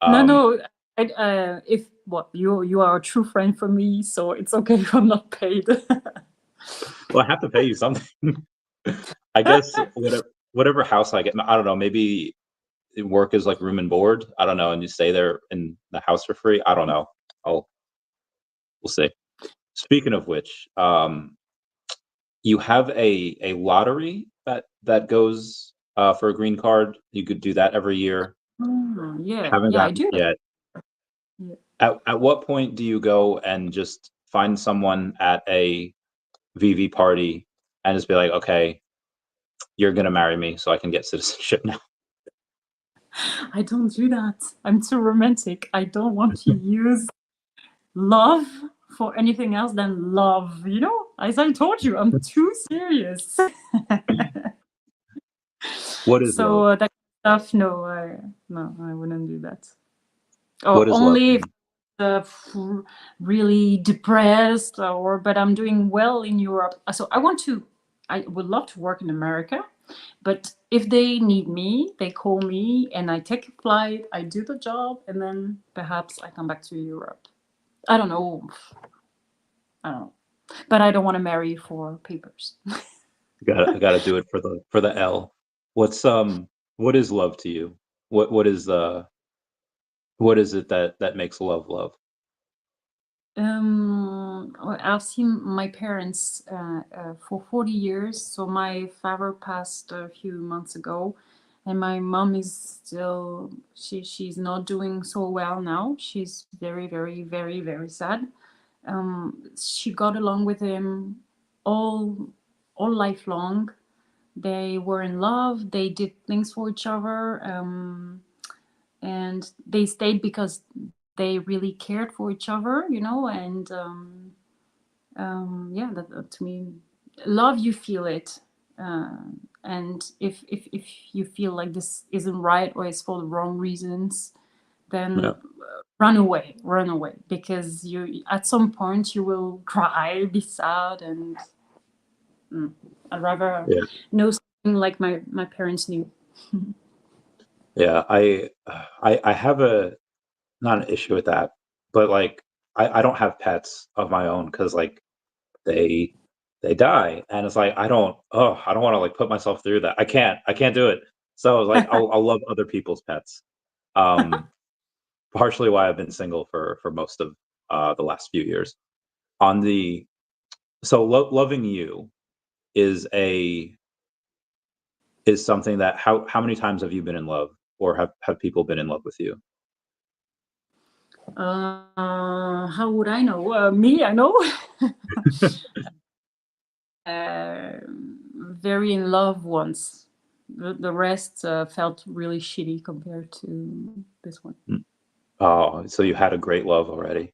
No. If what you are a true friend for me, so it's okay if I'm not paid. Well, I have to pay you something. I guess whatever house I get, I don't know, maybe work is like room and board. I don't know, and you stay there in the house for free. I don't know. We'll see. Speaking of which, you have a lottery that goes for a green card. You could do that every year. Yeah, Haven't I gotten do. it yet. Yeah. At what point do you go and just find someone at a VeVe party and just be like, okay, you're gonna marry me so I can get citizenship now? I don't do that. I'm too romantic. I don't want to use love for anything else than love. As I told you, I'm too serious. What is love? So that stuff, no, I wouldn't do that. Or What is love? only if really depressed, but I'm doing well in Europe. So I would love to work in America, but if they need me, they call me and I take a flight, I do the job, and then perhaps I come back to Europe. I don't know. But I don't want to marry for papers. I gotta do it for the L. What's what is love to you? What is it that makes love love? Well, I've seen my parents for 40 years. So my father passed a few months ago, and my mom is still, she's not doing so well now. She's very, very, very, very sad. She got along with him all all life long. They were in love. They did things for each other. And they stayed because they really cared for each other, you know. And yeah, that to me, love, you feel it. uh, and if you feel like this isn't right or it's for the wrong reasons, then Yeah. run away, because you, at some point, you will cry, be sad. And I'd rather Yeah. know something like my parents knew. Yeah. I have a not an issue with that, but like I don't have pets of my own because like they they die, and it's like I don't want to like put myself through that. I can't do it. So like I'll love other people's pets. Um, partially why I've been single for most of the last few years. On the so loving you is a is something that how many times have you been in love, or have people been in love with you? How would I know? Me, I know. Very in love once. The rest felt really shitty compared to this one. Mm. Oh, so you had a great love already.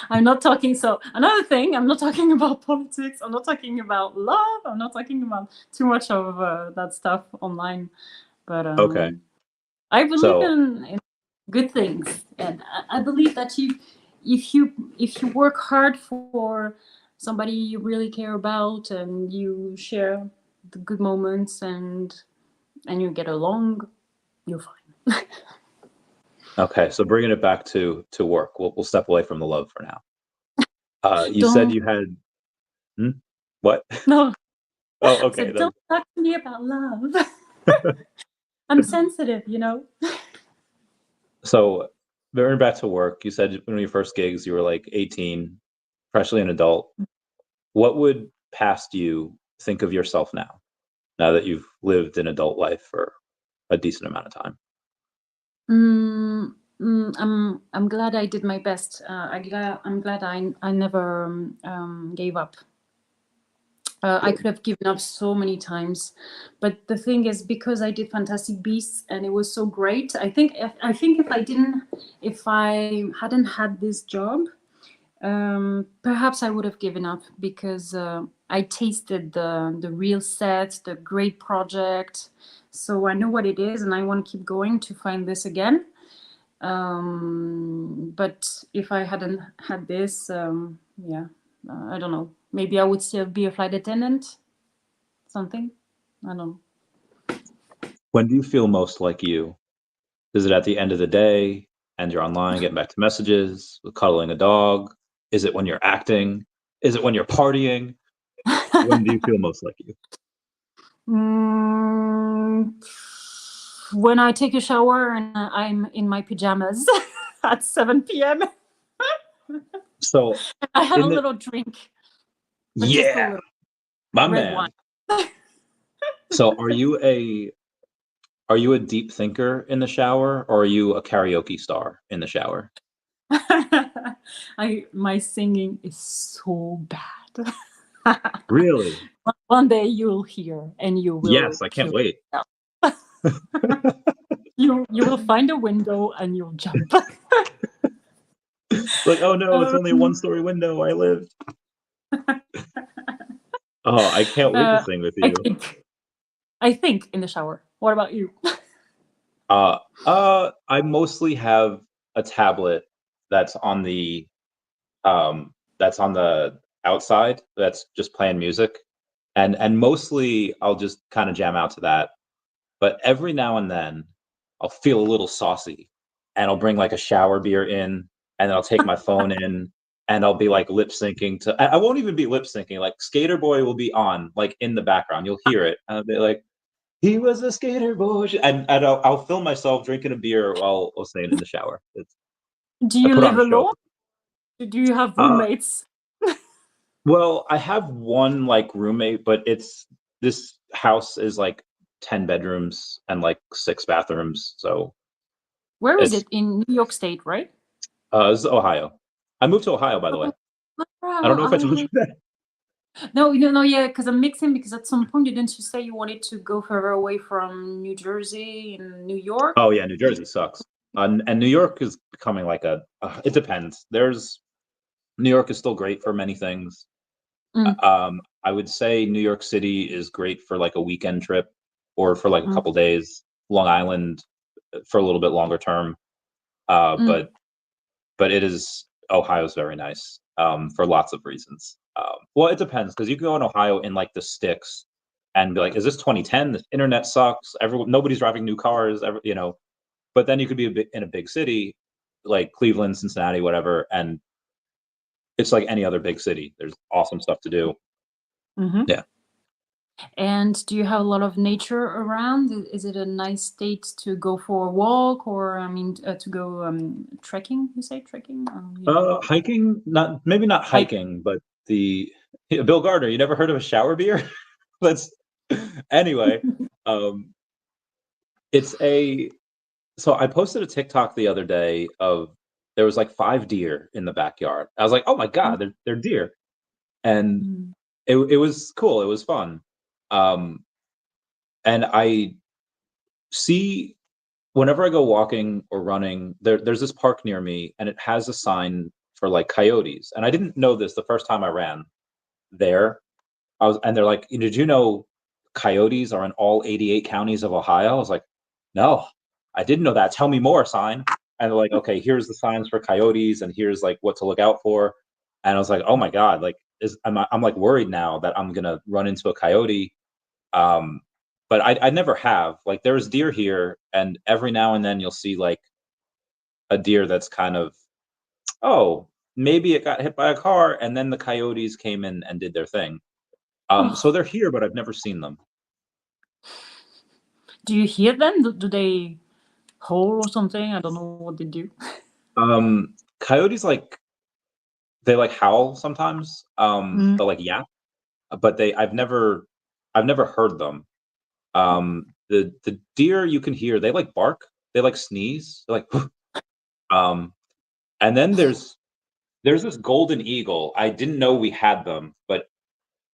I'm not talking. So another thing, I'm not talking about politics. I'm not talking about love. I'm not talking about too much of that stuff online. But Okay. I believe So in good things, and I believe that if you work hard for somebody you really care about, and you share the good moments, and you get along, you're fine. okay, so bringing it back to work, we'll step away from the love for now. You said Don't you had hmm? What? no. Oh, So okay. don't talk to me about love. I'm sensitive, you know. So bringing it back to work, you said one of your first gigs, you were like 18, freshly an adult. What would past you think of yourself now? Now that you've lived an adult life for a decent amount of time. I'm glad I did my best. I'm glad I never gave up. I Good. could have given up so many times, but the thing is, because I did Fantastic Beasts and it was so great. I think if I hadn't had this job, perhaps I would have given up, because I tasted the real set, the great project. So I know what it is, and I want to keep going to find this again. But if I hadn't had this, yeah, I don't know. Maybe I would still be a flight attendant, something. I don't know. When do you feel most like you? Is it at the end of the day and you're online getting back to messages, cuddling a dog? Is it when you're acting? Is it when you're partying? When do you feel most like you? Mm, when I take a shower and I'm in my pajamas at 7 p.m., So I have a in the little drink, but just a yeah, little my red wine. man. So are you a deep thinker in the shower, or are you a karaoke star in the shower? My singing is so bad. Really? One day you'll hear and you will Yes, I can't kill wait. yourself. You will find a window and you'll jump. Like, oh no, it's only a um, one-story window. I lived. Oh, I can't wait to uh, sing with I you. think I think in the shower. What about you? I mostly have a tablet that's on the that's on the outside that's just playing music, and mostly I'll just kind of jam out to that. But every now and then I'll feel a little saucy, and I'll bring like a shower beer in, and then I'll take my phone in, and I'll be like lip syncing to. I won't even be lip syncing. Like Skater Boy will be on like in the background. You'll hear it. And I'll be like, he was a skater boy, and I'll film myself drinking a beer while saying in the shower. Do I you put on live a show. alone? Do you have Uh, roommates? well, I have one like roommate, but this house is like 10 bedrooms and like 6 bathrooms. So Where is it's it? In New York State, right? it's Ohio. I moved to Ohio, by the way. Oh, I don't know if I told you that. no, no, yeah, because I'm mixing. Because at some point, didn't you say you wanted to go further away from New Jersey and New York? Oh yeah, New Jersey sucks. And New York is becoming like a. It depends. New York is still great for many things. Mm, I would say New York City is great for like a weekend trip or for like a mm, couple days. Long Island for a little bit longer term. Uh, mm. but but it is Ohio's very nice for lots of reasons. Well, it depends because you can go in Ohio in like the sticks and be like, "Is this 2010? The internet sucks. Nobody's driving new cars. But then you could be in a big city like Cleveland, Cincinnati, whatever, and it's like any other big city. There's awesome stuff to do. Mm-hmm. Yeah. And do you have a lot of nature around? Is it a nice state to go for a walk, or I mean, to go trekking? You say trekking? You don't know. Hiking, not maybe not Hike. hiking, but Bill Gardner. You never heard of a shower beer? That's anyway. Um, it's a So I posted a TikTok the other day of there was like 5 deer in the backyard. I was like, oh my god, they're deer, and Mm. it was cool. It was fun, um, and I see whenever I go walking or running, there's this park near me, and it has a sign for like coyotes. And I didn't know this the first time I ran there. And they're like, did you know coyotes are in all 88 counties of Ohio? I was like, no, I didn't know that. Tell me more, sign. And they're like, okay, here's the signs for coyotes, and here's like what to look out for. And I was like, oh my god, like I'm like worried now that I'm gonna run into a coyote. Um, but I never have. Like there's deer here, and every now and then you'll see like a deer that's kind of, oh, maybe it got hit by a car, and then the coyotes came in and did their thing. So Oh, they're here, but I've never seen them. do you hear them? Do they howl or something? I don't know what they do. Coyotes they like howl sometimes. Mm. They'll like yap, but I've never heard them. The deer you can hear, they like bark, they like sneeze, they're like, um, and then there's this golden eagle. I didn't know we had them, but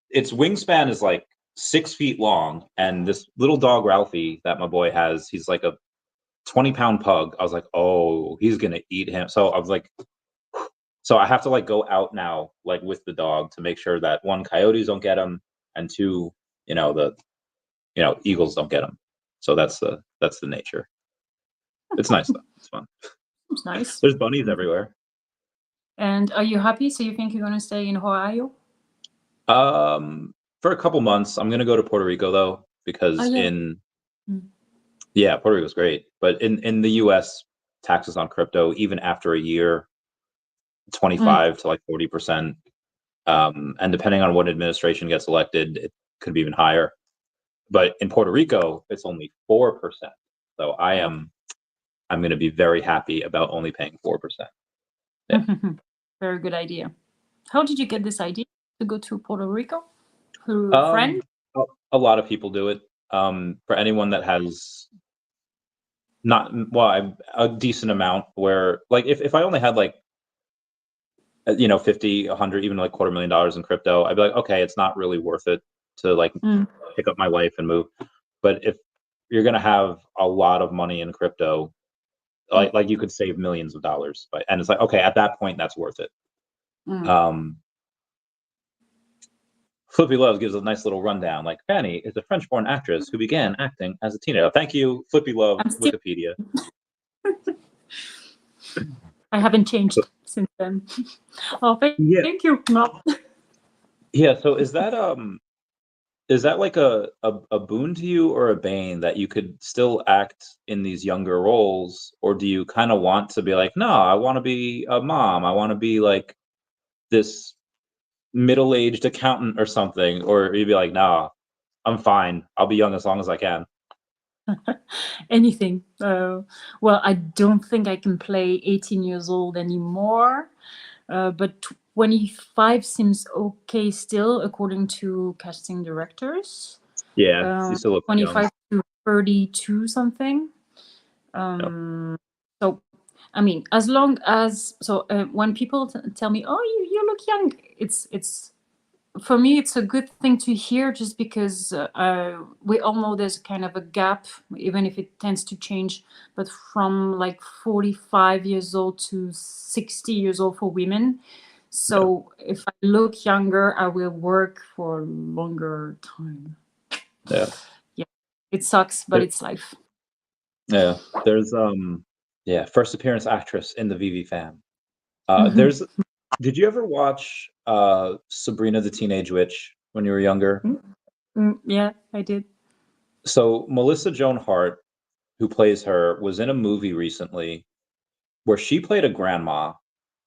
its wingspan is like 6 feet long, and this little dog Ralphie that my boy has, he's like a 20-pound pug. I was like, oh, he's gonna eat him. So I was like, so I have to like go out now, like with the dog to make sure that one, coyotes don't get him, and two, the eagles don't get him. So that's the nature. It's nice though. It's fun. It's nice. There's bunnies everywhere. And are you happy? So you think you're gonna stay in Ohio? For a couple months, I'm gonna go to Puerto Rico though, Oh because yeah. Mm. yeah, Puerto Rico's great, but in the U.S., taxes on crypto, even after a year, Mm. 25 to like 40%. And depending on what administration gets elected, it could be even higher. But in Puerto Rico, it's only 4%. So Oh. I'm going to be very happy about only paying 4%. Yeah. Very good idea. How did you get this idea to go to Puerto Rico? Through a friend? Um, a lot of people do it. For anyone that has not, well, a decent amount where like if I only had like 50, 100, even like $250,000 in crypto, I'd be like, okay, it's not really worth it to like Mm. pick up my wife and move. But if you're gonna have a lot of money in crypto, Mm. like you could save millions of dollars, and it's like, okay, at that point, that's worth it. Mm. Um, Flippy Loves gives a nice little rundown. Like Fanny is a French-born actress who began acting as a teenager. Thank you, Flippy Love I'm still. Wikipedia. I haven't So, changed since then. Oh, yeah, thank you. No. yeah. So is that like a boon to you or a bane that you could still act in these younger roles, or do you kind of want to be like, no, I want to be a mom, I want to be like this middle-aged accountant or something, or you'd be like, nah, I'm fine. I'll be young as long as I can. Anything. Well, I don't think I can play 18 years old anymore, but 25 seems okay still, according to casting directors. Yeah, you still look young. 25 to 32 something. Yep. So, I mean, as long as when people tell me, "Oh, you look young," it's for me, it's a good thing to hear, just because we all know there's kind of a gap, even if it tends to change, but from like 45 years old to 60 years old for women. So if I look younger, I will work for a longer time. Yeah. Yeah, it sucks, but it's life. Yeah. There's first appearance actress in the VeVe fam. There's Did you ever watch Sabrina the Teenage Witch when you were younger? Yeah, I did. So Melissa Joan Hart, who plays her, was in a movie recently where she played a grandma,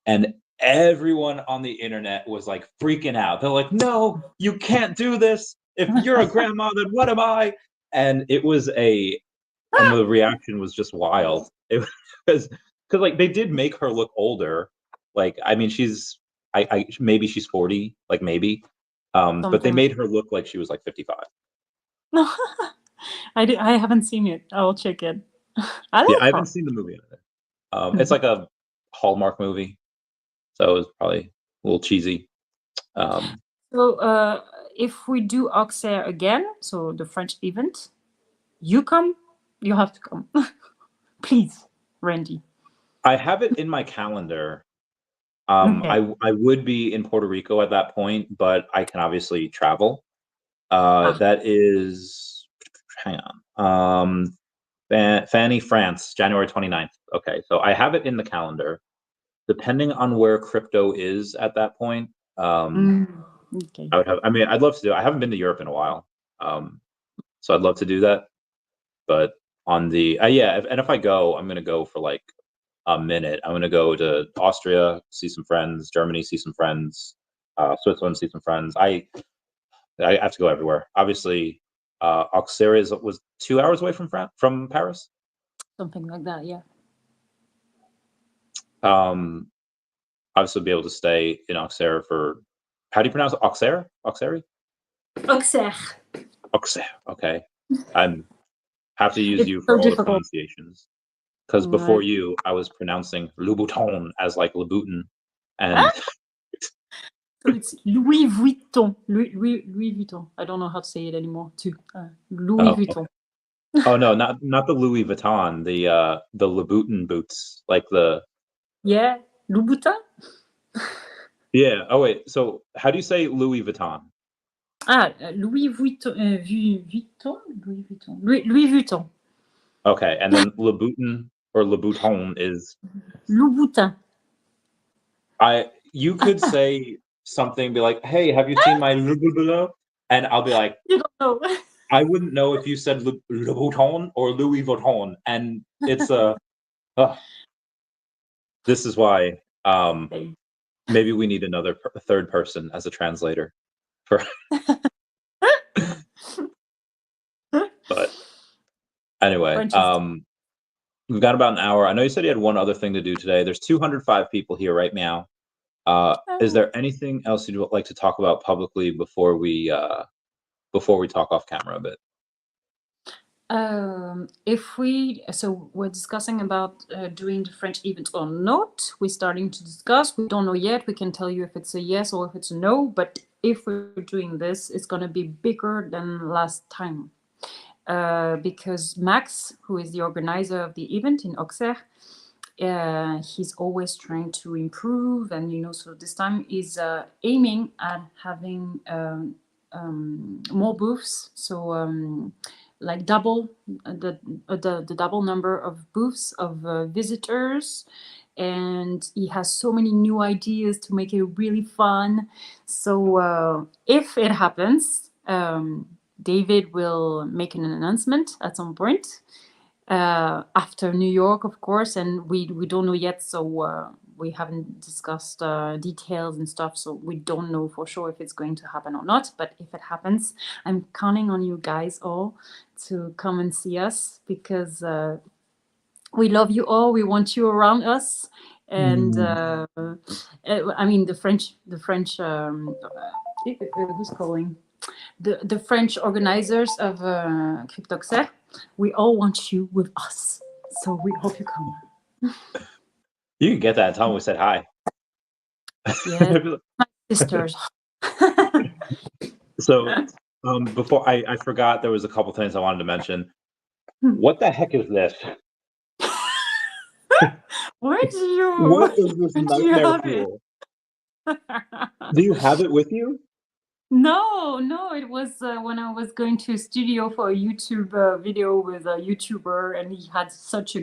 and everyone on the internet was like freaking out. They're like, "No, you can't do this. If you're a grandma, then what am I?" And the reaction was just wild. It was because like they did make her look older. Like, I mean, I maybe she's 40, like maybe, but they Something. made her look like she was like 55. No, I haven't seen it. I will check it. I Yeah, like I haven't her. seen the movie either. It's like a Hallmark movie, so it was probably a little cheesy. So, if we do Auxerre again, so the French event, you come, you have to come. Please, Randy. I have it in my calendar. Okay. I would be in Puerto Rico at that point, but I can obviously travel. Ah, That is, hang on. Fanny, France, January 29th. Okay, so I have it in the calendar. Depending on where crypto is at that point, okay. I mean, I'd love to do it. I haven't been to Europe in a while. So I'd love to do that. But on the, and if I go, I'm going to go for like a minute. I'm going to go to Austria, see some friends, Germany, see some friends, Switzerland, see some friends. I have to go everywhere. Obviously, Auxerre was 2 hours away from Paris. Something like that, yeah. Obviously, be able to stay in Auxerre for, how do you pronounce it? Auxerre? Auxerre? Auxerre. Auxerre. Okay. I have to use It's you so for all the difficult. pronunciations, because before you, I was pronouncing Louboutin as like Louboutin, and So it's Louis Vuitton. Louis Vuitton. I don't know how to say it anymore, too. Louis oh, Vuitton. oh no, not the Louis Vuitton, the Louboutin boots, like the Yeah, Louboutin? yeah. Oh wait, so how do you say Louis Vuitton? Ah, Louis Vuitton. Vuitton? Louis Vuitton. Louis Vuitton. Okay, and then Louboutin or Louboutin is Louboutin. you could say something, be like, "Hey, have you seen my Louboutin?" And I'll be like, You don't know. I wouldn't know if you said Louboutin or Louis Vuitton, and it's this is why maybe we need another third person as a translator for. But anyway, French is. we've got about an hour. I know you said you had one other thing to do today. There's 205 people here right now. Is there anything else you'd like to talk about publicly before we talk off camera a bit? If we're discussing about doing the French event or not. We're starting to discuss. We don't know yet. We can tell you if it's a yes or if it's a no. But if we're doing this, it's gonna be bigger than last time. Because Max, who is the organizer of the event in Auxerre, he's always trying to improve, and so this time he's aiming at having more booths, so like double the double number of booths of visitors, and he has so many new ideas to make it really fun. So if it happens, David will make an announcement at some point after New York, of course, and we don't know yet. So we haven't discussed details and stuff, so we don't know for sure if it's going to happen or not. But if it happens, I'm counting on you guys all to come and see us, because we love you all. We want you around us. And I mean, the French, who's calling? The French organizers of Cryptoxer, we all want you with us. So we hope you come. You can get that and tell them we said hi. Yes, my sisters. So before I forgot, there was a couple things I wanted to mention. What the heck is this? What is this nightmare fuel? Do you have it with you? No, it was when I was going to a studio for a YouTube video with a YouTuber, and he had such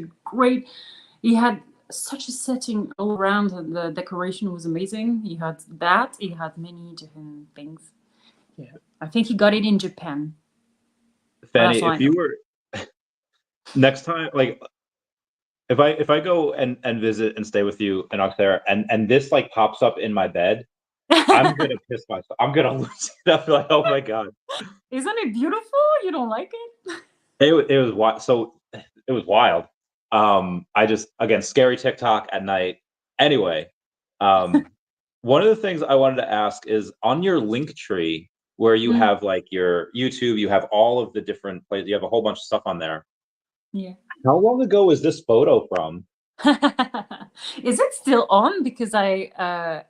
a setting all around, and the decoration was amazing. He had many different things. Yeah, I think he got it in Japan. Fanny, if you were next time, like if I go and visit and stay with you in Auxerre, and this like pops up in my bed, I'm gonna piss myself. I'm gonna lose it. I'm like, oh my god! Isn't it beautiful? You don't like it? It was wild. So it was wild. I just, again, scary TikTok at night. Anyway, one of the things I wanted to ask is on your link tree where you have like your YouTube, you have all of the different places, you have a whole bunch of stuff on there. Yeah. How long ago is this photo from? Is it still on? Because I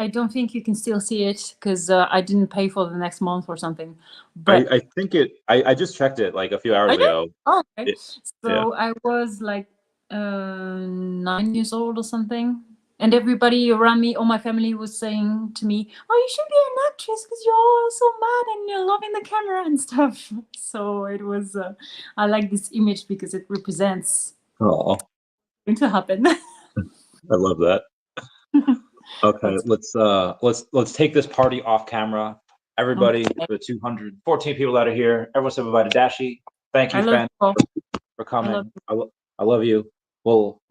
don't think you can still see it, because I didn't pay for the next month or something. But I think I just checked it like a few hours ago. Oh, okay. So I was like 9 years old or something. And everybody around me, all my family was saying to me, "Oh, you should be an actress because you're all so mad and you're loving the camera and stuff." So it was, I like this image because it represents what's going to happen. I love that. Okay, let's take this party off camera. Everybody, the 214 people that are here, everyone say bye to Dashi. Thank you, Fan, for coming. I love you. We'll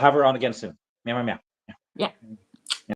have her on again soon. Meow meow meow. Yeah.